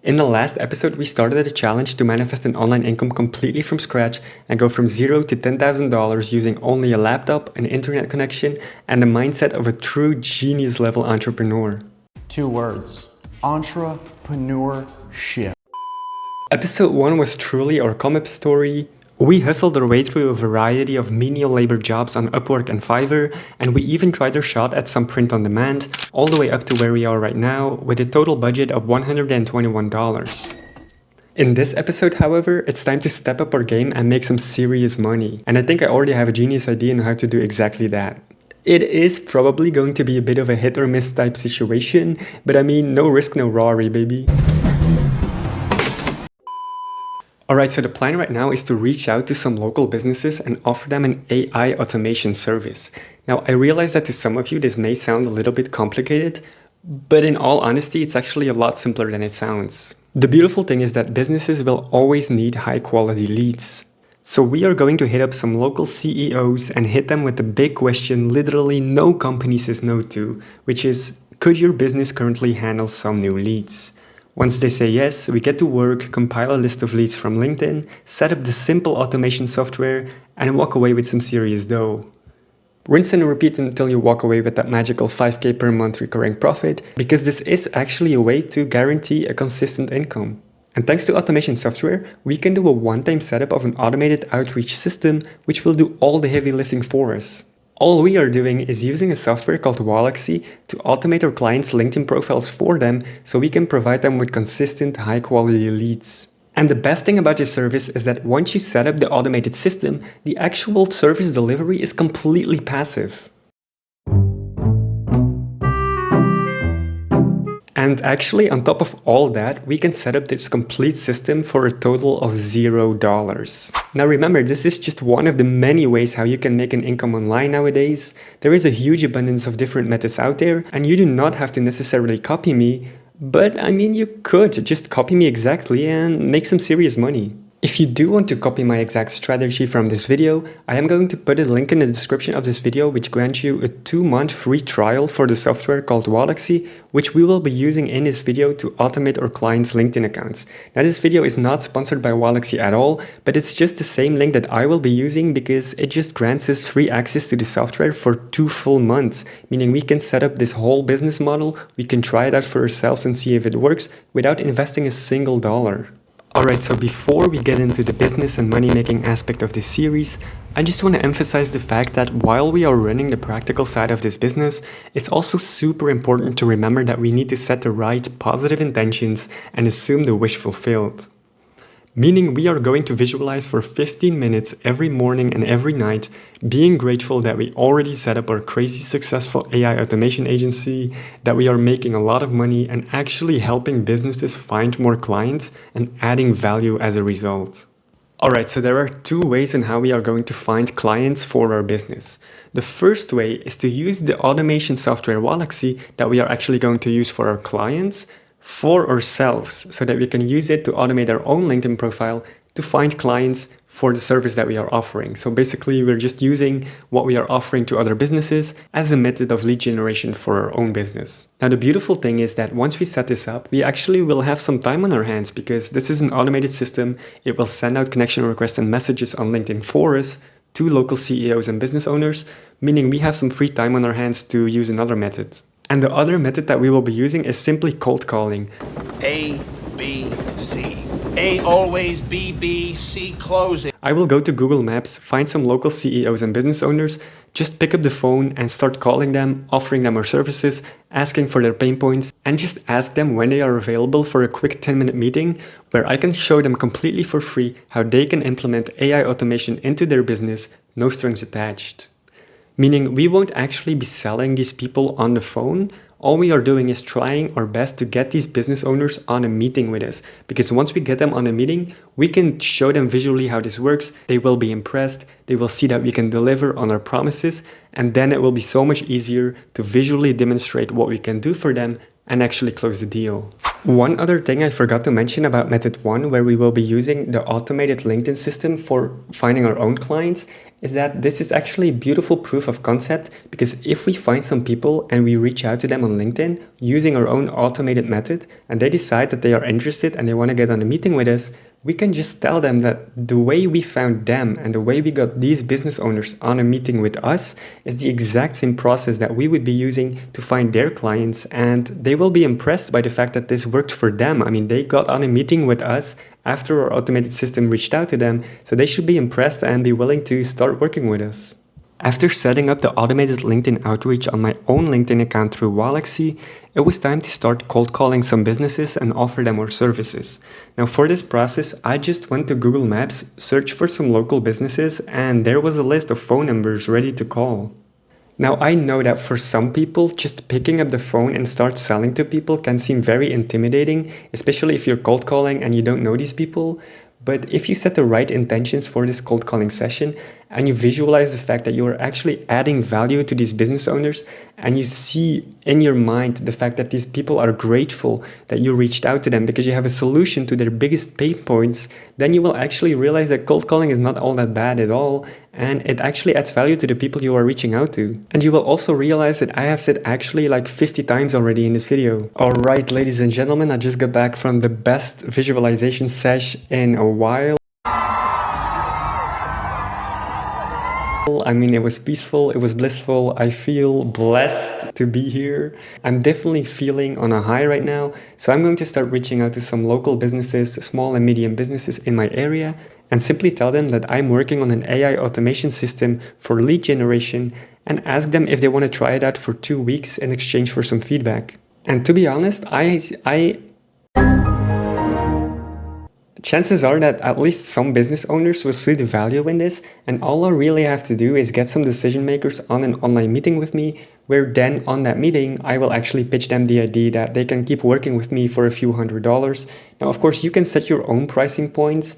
In the last episode, we started a challenge to manifest an online income completely from scratch and go from $0 to $10,000 using only a laptop, an internet connection, and the mindset of a true genius level entrepreneur. 2 words: entrepreneurship. Episode 1 was truly our come-up story. We hustled our way through a variety of menial labor jobs on Upwork and Fiverr, and we even tried our shot at some print on demand, all the way up to where we are right now, with a total budget of $121. In this episode, however, it's time to step up our game and make some serious money, and I think I already have a genius idea on how to do exactly that. It is probably going to be a bit of a hit or miss type situation, but I mean, no risk, no Rari, baby. Alright, so the plan right now is to reach out to some local businesses and offer them an AI automation service. Now, I realize that to some of you this may sound a little bit complicated, but in all honesty, it's actually a lot simpler than it sounds. The beautiful thing is that businesses will always need high quality leads. So we are going to hit up some local CEOs and hit them with the big question literally no company says no to, which is, could your business currently handle some new leads? Once they say yes, we get to work, compile a list of leads from LinkedIn, set up the simple automation software, and walk away with some serious dough. Rinse and repeat until you walk away with that magical 5K per month recurring profit, because this is actually a way to guarantee a consistent income. And thanks to automation software, we can do a one-time setup of an automated outreach system, which will do all the heavy lifting for us. All we are doing is using a software called Wallaxy to automate our clients' LinkedIn profiles for them so we can provide them with consistent, high-quality leads. And the best thing about this service is that once you set up the automated system, the actual service delivery is completely passive. And actually, on top of all that, we can set up this complete system for a total of $0. Now remember, this is just one of the many ways how you can make an income online nowadays. There is a huge abundance of different methods out there, and you do not have to necessarily copy me, but I mean, you could just copy me exactly and make some serious money. If you do want to copy my exact strategy from this video, I am going to put a link in the description of this video which grants you a 2-month free trial for the software called Wallaxy, which we will be using in this video to automate our clients' LinkedIn accounts. Now this video is not sponsored by Wallaxy at all, but it's just the same link that I will be using because it just grants us free access to the software for 2 full months, meaning we can set up this whole business model, we can try it out for ourselves and see if it works without investing a single dollar. Alright, so before we get into the business and money making aspect of this series, I just want to emphasize the fact that while we are running the practical side of this business, it's also super important to remember that we need to set the right positive intentions and assume the wish fulfilled. Meaning we are going to visualize for 15 minutes every morning and every night, being grateful that we already set up our crazy successful AI automation agency, that we are making a lot of money and actually helping businesses find more clients and adding value as a result. Alright, so there are 2 ways in how we are going to find clients for our business. The first way is to use the automation software Wallaxy that we are actually going to use for our clients, for ourselves, so that we can use it to automate our own LinkedIn profile to find clients for the service that we are offering. So basically, we're just using what we are offering to other businesses as a method of lead generation for our own business. Now, the beautiful thing is that once we set this up, we actually will have some time on our hands because this is an automated system. It will send out connection requests and messages on LinkedIn for us to local CEOs and business owners, meaning we have some free time on our hands to use another method. And the other method that we will be using is simply cold calling. A, B, C. A always B, B, C closing. I will go to Google Maps, find some local CEOs and business owners, just pick up the phone and start calling them, offering them our services, asking for their pain points, and just ask them when they are available for a quick 10-minute meeting where I can show them completely for free how they can implement AI automation into their business, no strings attached. Meaning we won't actually be selling these people on the phone. All we are doing is trying our best to get these business owners on a meeting with us. Because once we get them on a meeting, we can show them visually how this works. They will be impressed. They will see that we can deliver on our promises. And then it will be so much easier to visually demonstrate what we can do for them and actually close the deal. One other thing I forgot to mention about method 1, where we will be using the automated LinkedIn system for finding our own clients, is that this is actually beautiful proof of concept, because if we find some people and we reach out to them on LinkedIn using our own automated method and they decide that they are interested and they want to get on a meeting with us, we can just tell them that the way we found them and the way we got these business owners on a meeting with us is the exact same process that we would be using to find their clients, and they will be impressed by the fact that this worked for them. I mean, they got on a meeting with us after our automated system reached out to them, so they should be impressed and be willing to start working with us. After setting up the automated LinkedIn outreach on my own LinkedIn account through Walaxy, it was time to start cold calling some businesses and offer them our services. Now for this process, I just went to Google Maps, searched for some local businesses, and there was a list of phone numbers ready to call. Now I know that for some people, just picking up the phone and start selling to people can seem very intimidating, especially if you're cold calling and you don't know these people. But if you set the right intentions for this cold calling session and you visualize the fact that you are actually adding value to these business owners, and you see in your mind the fact that these people are grateful that you reached out to them because you have a solution to their biggest pain points, then you will actually realize that cold calling is not all that bad at all, and it actually adds value to the people you are reaching out to. And you will also realize that I have said actually like 50 times already in this video. Alright, ladies and gentlemen, I just got back from the best visualization sesh in a while. I mean, it was peaceful, it was blissful. I feel blessed to be here. I'm definitely feeling on a high right now. So I'm going to start reaching out to some local businesses, small and medium businesses in my area, and simply tell them that I'm working on an AI automation system for lead generation, and ask them if they want to try it out for 2 weeks in exchange for some feedback. And to be honest, chances are that at least some business owners will see the value in this, and all I really have to do is get some decision makers on an online meeting with me, where then on that meeting I will actually pitch them the idea that they can keep working with me for a few $100s. Now of course you can set your own pricing points.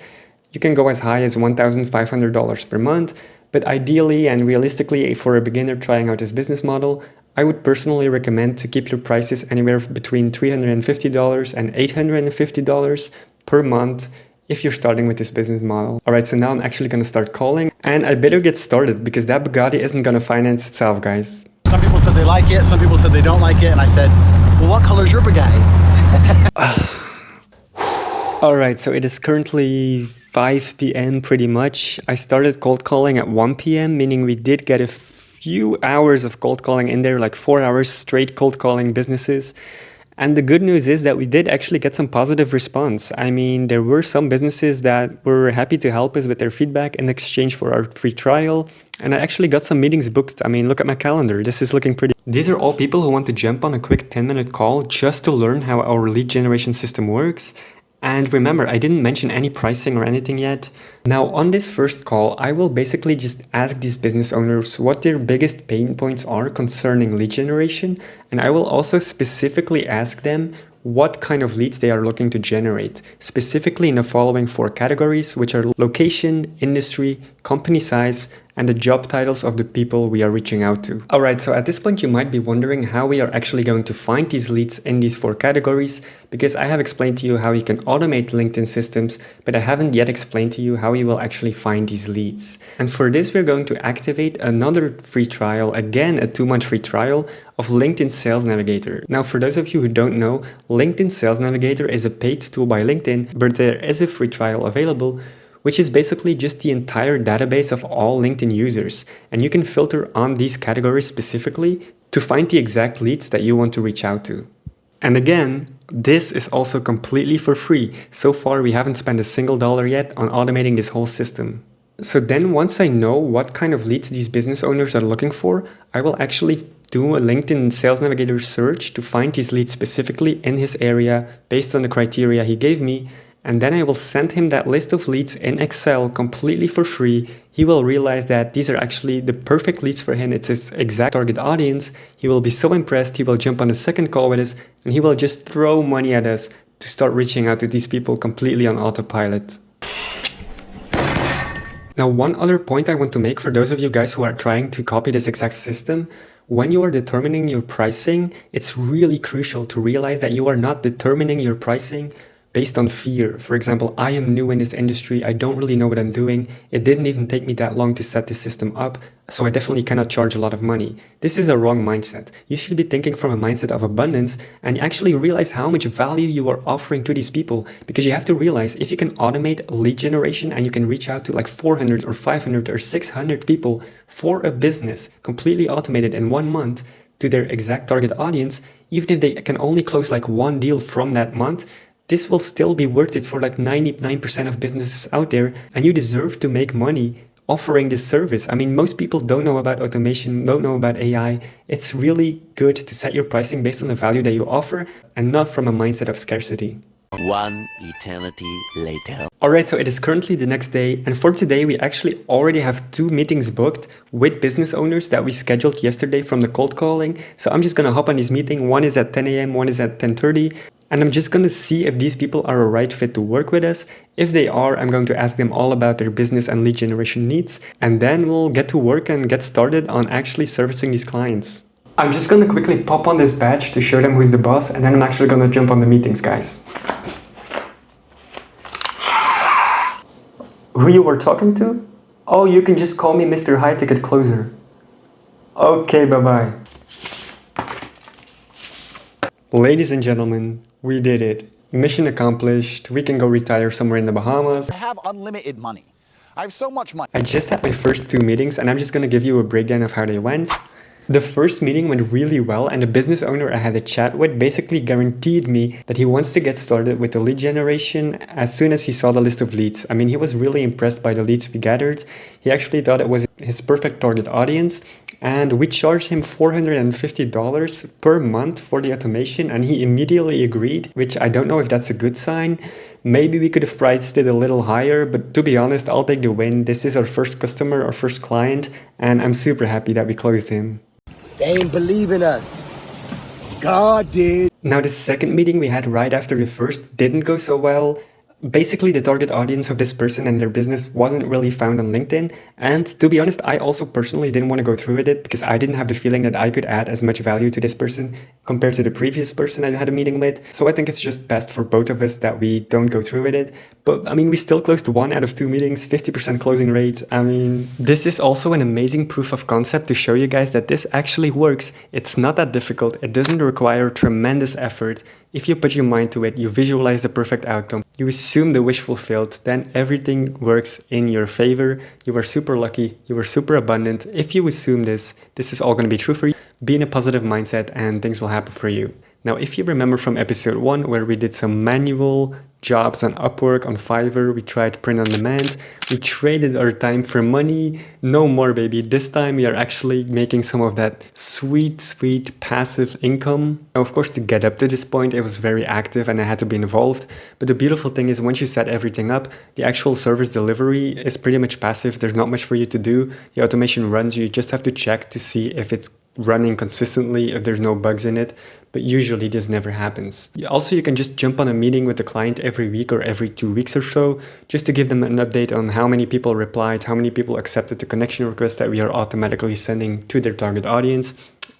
You can go as high as $1,500 per month, but ideally and realistically for a beginner trying out this business model, I would personally recommend to keep your prices anywhere between $350 and $850 per month if you're starting with this business model. Alright, so now I'm actually going to start calling, and I better get started because that Bugatti isn't going to finance itself, guys. Some people said they like it, some people said they don't like it, and I said, well, what color is your Bugatti? Alright, so it is currently 5 p.m. pretty much. I started cold calling at 1 p.m., meaning we did get a few hours of cold calling in there, like 4 hours straight cold calling businesses. And the good news is that we did actually get some positive response. I mean, there were some businesses that were happy to help us with their feedback in exchange for our free trial. And I actually got some meetings booked. I mean, look at my calendar. This is looking pretty. These are all people who want to jump on a quick 10-minute call just to learn how our lead generation system works. And remember, I didn't mention any pricing or anything yet. Now, on this first call, I will basically just ask these business owners what their biggest pain points are concerning lead generation. And I will also specifically ask them what kind of leads they are looking to generate, specifically in the following 4 categories, which are location, industry, company size, and the job titles of the people we are reaching out to. Alright, so at this point you might be wondering how we are actually going to find these leads in these 4 categories, because I have explained to you how you can automate LinkedIn systems, but I haven't yet explained to you how you will actually find these leads. And for this we're going to activate another free trial, again a 2-month free trial of LinkedIn Sales Navigator. Now for those of you who don't know, LinkedIn Sales Navigator is a paid tool by LinkedIn, but there is a free trial available, which is basically just the entire database of all LinkedIn users. And you can filter on these categories specifically to find the exact leads that you want to reach out to. And again, this is also completely for free. So far, we haven't spent a single dollar yet on automating this whole system. So then once I know what kind of leads these business owners are looking for, I will actually do a LinkedIn Sales Navigator search to find these leads specifically in his area based on the criteria he gave me. And then I will send him that list of leads in Excel completely for free. He will realize that these are actually the perfect leads for him. It's his exact target audience. He will be so impressed. He will jump on a second call with us and he will just throw money at us to start reaching out to these people completely on autopilot. Now, one other point I want to make for those of you guys who are trying to copy this exact system, when you are determining your pricing, it's really crucial to realize that you are not determining your pricing based on fear. For example, I am new in this industry, I don't really know what I'm doing, it didn't even take me that long to set this system up, so I definitely cannot charge a lot of money. This is a wrong mindset. You should be thinking from a mindset of abundance and actually realize how much value you are offering to these people, because you have to realize if you can automate lead generation and you can reach out to like 400 or 500 or 600 people for a business completely automated in 1 month to their exact target audience, even if they can only close like one deal from that month, this will still be worth it for like 99% of businesses out there, and you deserve to make money offering this service. I mean, most people don't know about automation, don't know about AI. It's really good to set your pricing based on the value that you offer and not from a mindset of scarcity. One eternity later. Alright, so it is currently the next day, and for today we actually already have 2 meetings booked with business owners that we scheduled yesterday from the cold calling. So I'm just gonna hop on this meeting. One is at 10 a.m., one is at 10:30. And I'm just going to see if these people are a right fit to work with us. If they are, I'm going to ask them all about their business and lead generation needs. And then we'll get to work and get started on actually servicing these clients. I'm just going to quickly pop on this badge to show them who's the boss. And then I'm actually going to jump on the meetings, guys. Who you were talking to? Oh, you can just call me Mr. High Ticket Closer. Okay, bye-bye. Ladies and gentlemen, we did it. Mission accomplished. We can go retire somewhere in the Bahamas. I have unlimited money. I have so much money. I just had my first 2 meetings and I'm just going to give you a breakdown of how they went. The first meeting went really well, and the business owner I had a chat with basically guaranteed me that he wants to get started with the lead generation as soon as he saw the list of leads. I mean, he was really impressed by the leads we gathered. He actually thought it was his perfect target audience, and we charged him $450 per month for the automation, and he immediately agreed, which I don't know if that's a good sign. Maybe we could have priced it a little higher, but to be honest, I'll take the win. This is our first customer, our first client, and I'm super happy that we closed him. They ain't believe in us. God did. Now, the second meeting we had right after the first didn't go so well. Basically, the target audience of this person and their business wasn't really found on LinkedIn. And to be honest, I also personally didn't want to go through with it because I didn't have the feeling that I could add as much value to this person compared to the previous person I had a meeting with. So I think it's just best for both of us that we don't go through with it. But I mean, we still closed 1 out of 2 meetings, 50% closing rate. I mean, this is also an amazing proof of concept to show you guys that this actually works. It's not that difficult. It doesn't require tremendous effort. If you put your mind to it, you visualize the perfect outcome, you assume the wish fulfilled, then everything works in your favor. You are super lucky, you are super abundant. If you assume this is all going to be true for you. Be in a positive mindset and things will happen for you. Now, if you remember from episode 1 where we did some manual jobs on Upwork, on Fiverr, we tried print on demand, we traded our time for money. No more, baby. This time we are actually making some of that sweet, sweet passive income. Now, of course, to get up to this point, it was very active and I had to be involved. But the beautiful thing is once you set everything up, the actual service delivery is pretty much passive. There's not much for you to do. The automation runs. You just have to check to see if it's running consistently, if there's no bugs in it, but usually this never happens. Also, you can just jump on a meeting with the client every week or every 2 weeks or so, just to give them an update on how many people replied, how many people accepted the connection request that we are automatically sending to their target audience,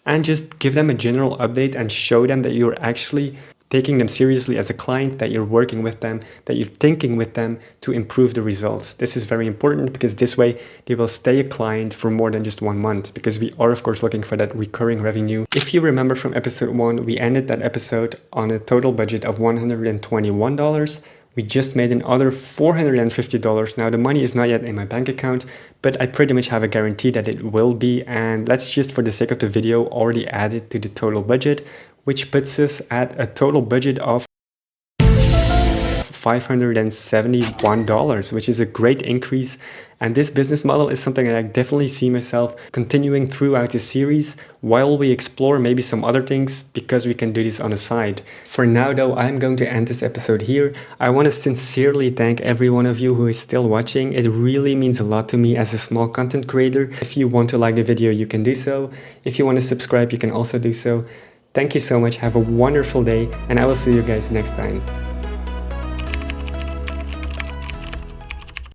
and just give them a general update and show them that you're actually taking them seriously as a client, that you're working with them, that you're thinking with them to improve the results. This is very important because this way they will stay a client for more than just 1 month, because we are of course looking for that recurring revenue. If you remember from episode 1, we ended that episode on a total budget of $121. We just made another $450. Now the money is not yet in my bank account, but I pretty much have a guarantee that it will be. And let's just, for the sake of the video, already add it to the total budget, which puts us at a total budget of $571, which is a great increase. And this business model is something that I definitely see myself continuing throughout the series while we explore maybe some other things, because we can do this on the side. For now though, I'm going to end this episode here. I want to sincerely thank every one of you who is still watching. It really means a lot to me as a small content creator. If you want to like the video, you can do so. If you want to subscribe, you can also do so. Thank you so much. Have a wonderful day, and I will see you guys next time.